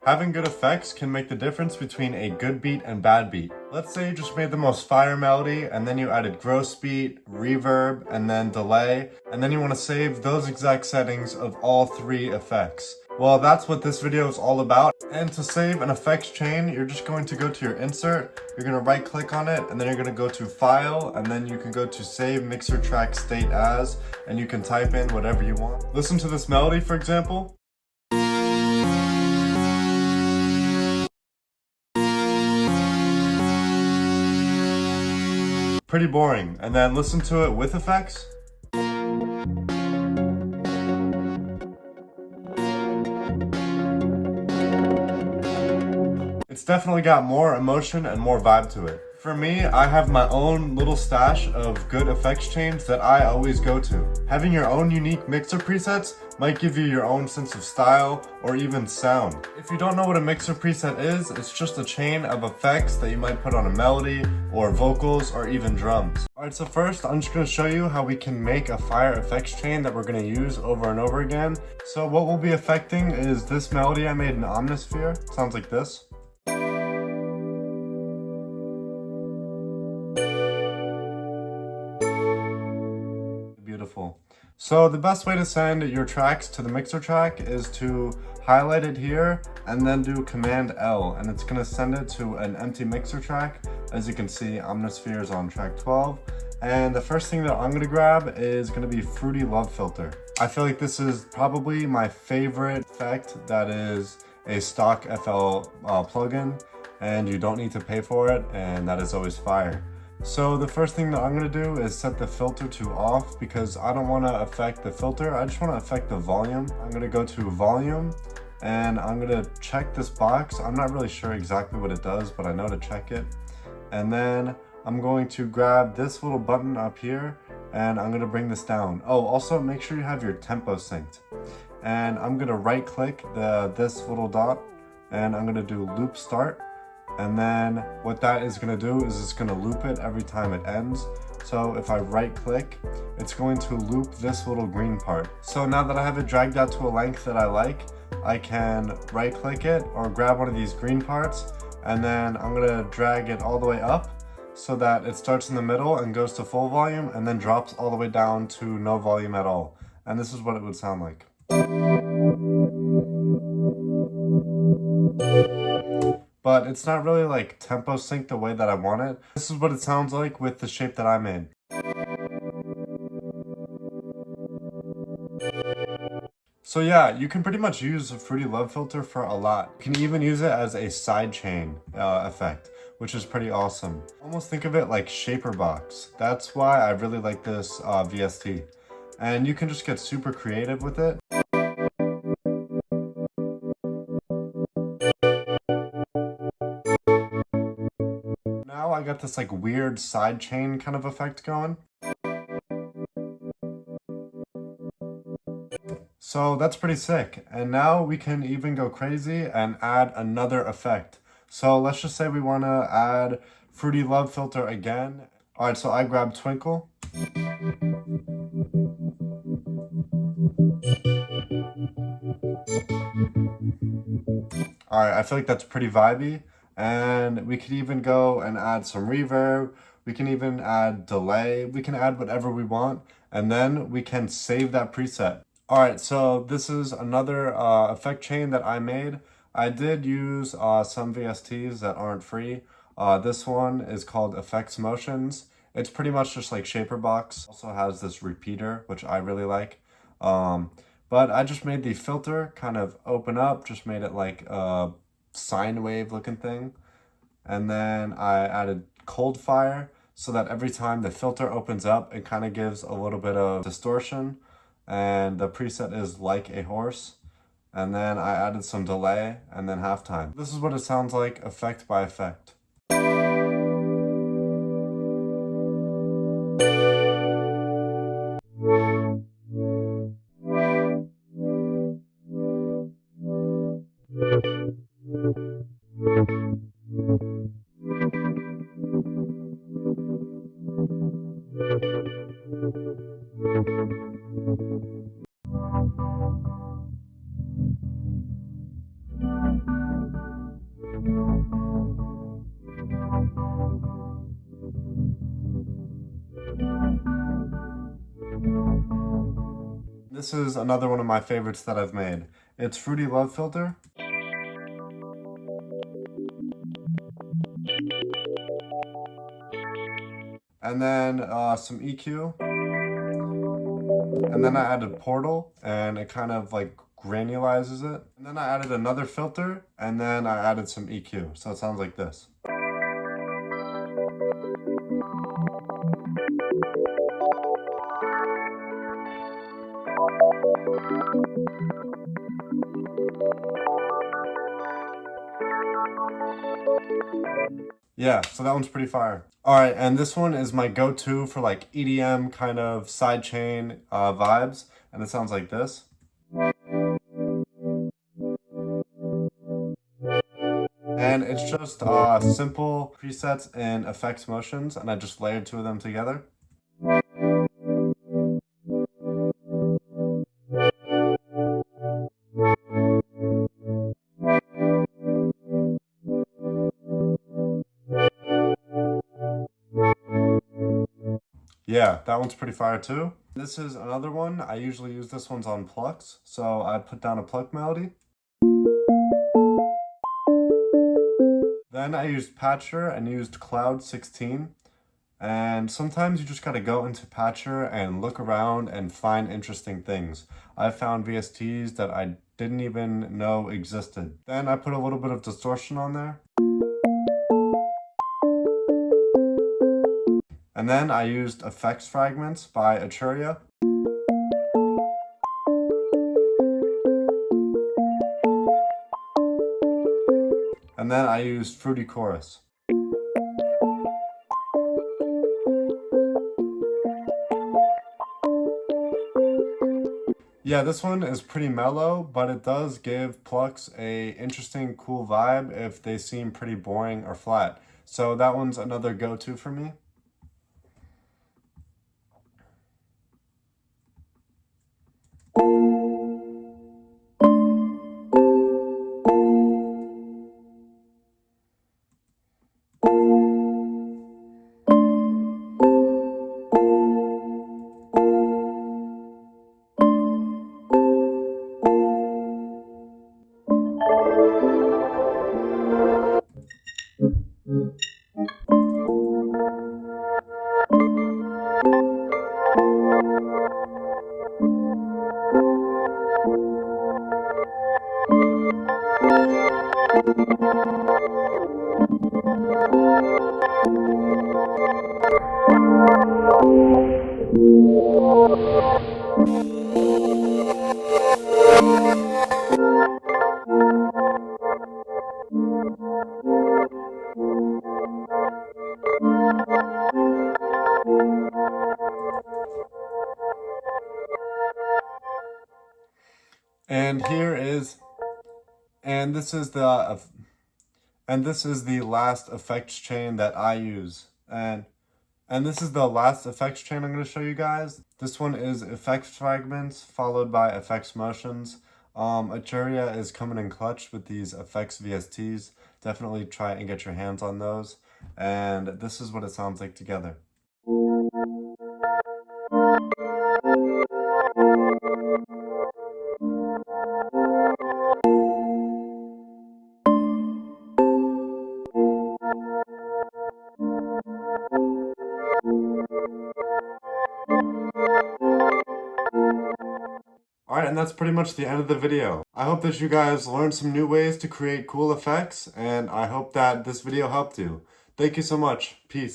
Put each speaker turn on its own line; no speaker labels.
Having good effects can make the difference between a good beat and bad beat. Let's say you just made the most fire melody and then you added gross beat, reverb, and then delay, and then you want to save those exact settings of all three effects. Well, that's what this video is all about. And to save an effects chain, you're just going to go to your insert, you're going to right click on it, and then you're going to go to file, and then you can go to save mixer track state as, and you can type in whatever you want. Listen to this melody, for example. Pretty boring. And then listen to it with effects. It's definitely got more emotion and more vibe to it. For me, I have my own little stash of good effects chains that I always go to. Having your own unique mixer presets might give you your own sense of style or even sound. If you don't know what a mixer preset is, it's just a chain of effects that you might put on a melody or vocals or even drums. Alright, so first I'm just going to show you how we can make a fire effects chain that we're going to use over and over again. So what we'll be affecting is this melody I made in Omnisphere. It sounds like this. Beautiful. So the best way to send your tracks to the mixer track is to highlight it here and then do Command L, and it's going to send it to an empty mixer track. As you can see, Omnisphere is on track 12. And the first thing that I'm going to grab is going to be Fruity Love Filter. I feel like this is probably my favorite effect that is a stock FL plugin, and you don't need to pay for it, and that is always fire. So the first thing that I'm going to do is set the filter to off because I don't want to affect the filter. I just want to affect the volume. I'm going to go to volume and I'm going to check this box. I'm not really sure exactly what it does, but I know to check it. And then I'm going to grab this little button up here and I'm going to bring this down. Oh, also make sure you have your tempo synced. And I'm going to right click this little dot and I'm going to do loop start. And then what that is going to do is it's going to loop it every time it ends. So if I right click, it's going to loop this little green part. So now that I have it dragged out to a length that I like, I can right click it or grab one of these green parts, and then I'm going to drag it all the way up so that it starts in the middle and goes to full volume and then drops all the way down to no volume at all. And this is what it would sound like. But it's not really like tempo sync the way that I want it. This is what it sounds like with the shape that I made. So yeah, you can pretty much use a Fruity Love Filter for a lot. You can even use it as a sidechain effect, which is pretty awesome. Almost think of it like Shaper Box. That's why I really like this VST. And you can just get super creative with it. Now I got this like weird sidechain kind of effect going. So that's pretty sick. And now we can even go crazy and add another effect. So let's just say we want to add Fruity Love Filter again. All right, so I grab Twinkle. All right, I feel like that's pretty vibey. And we could even go and add some reverb. We can even add delay. We can add whatever we want. And then we can save that preset. All right, so this is another effect chain that I made. I did use some VSTs that aren't free. This one is called Effects Motions. It's pretty much just like Shaper Box. Also has this repeater, which I really like. But I just made the filter kind of open up, just made it like a sine wave looking thing. And then I added Cold Fire so that every time the filter opens up, it kind of gives a little bit of distortion. And the preset is Like a Horse. And then I added some delay and then halftime. This is what it sounds like effect by effect. this is another one of my favorites that I've made. It's Fruity Love Filter. And then some EQ. And then I added Portal, and it kind of like granulizes it. And then I added another filter, and then I added some EQ. So it sounds like this. Yeah, so that one's pretty fire. All right, and this one is my go-to for like EDM kind of sidechain vibes, and it sounds like this. And it's just simple presets and effects motions, and I just layered two of them together. Yeah, that one's pretty fire too. This is another one. I usually use this one's on plucks, so I put down a pluck melody. Then I used Patcher and used Cloud 16. And sometimes you just gotta go into Patcher and look around and find interesting things. I found VSTs that I didn't even know existed. Then I put a little bit of distortion on there. And then I used Effects Fragments by Arturia. And then I used Fruity Chorus. Yeah, this one is pretty mellow, but it does give plucks a interesting, cool vibe if they seem pretty boring or flat. So that one's another go-to for me. And this is the last effects chain that I use. And this is the last effects chain I'm going to show you guys. This one is effects fragments followed by effects motions. Arturia is coming in clutch with these effects VSTs. Definitely try and get your hands on those. And this is what it sounds like together. Alright, and that's pretty much the end of the video. I hope that you guys learned some new ways to create cool effects, and I hope that this video helped you. Thank you so much. Peace.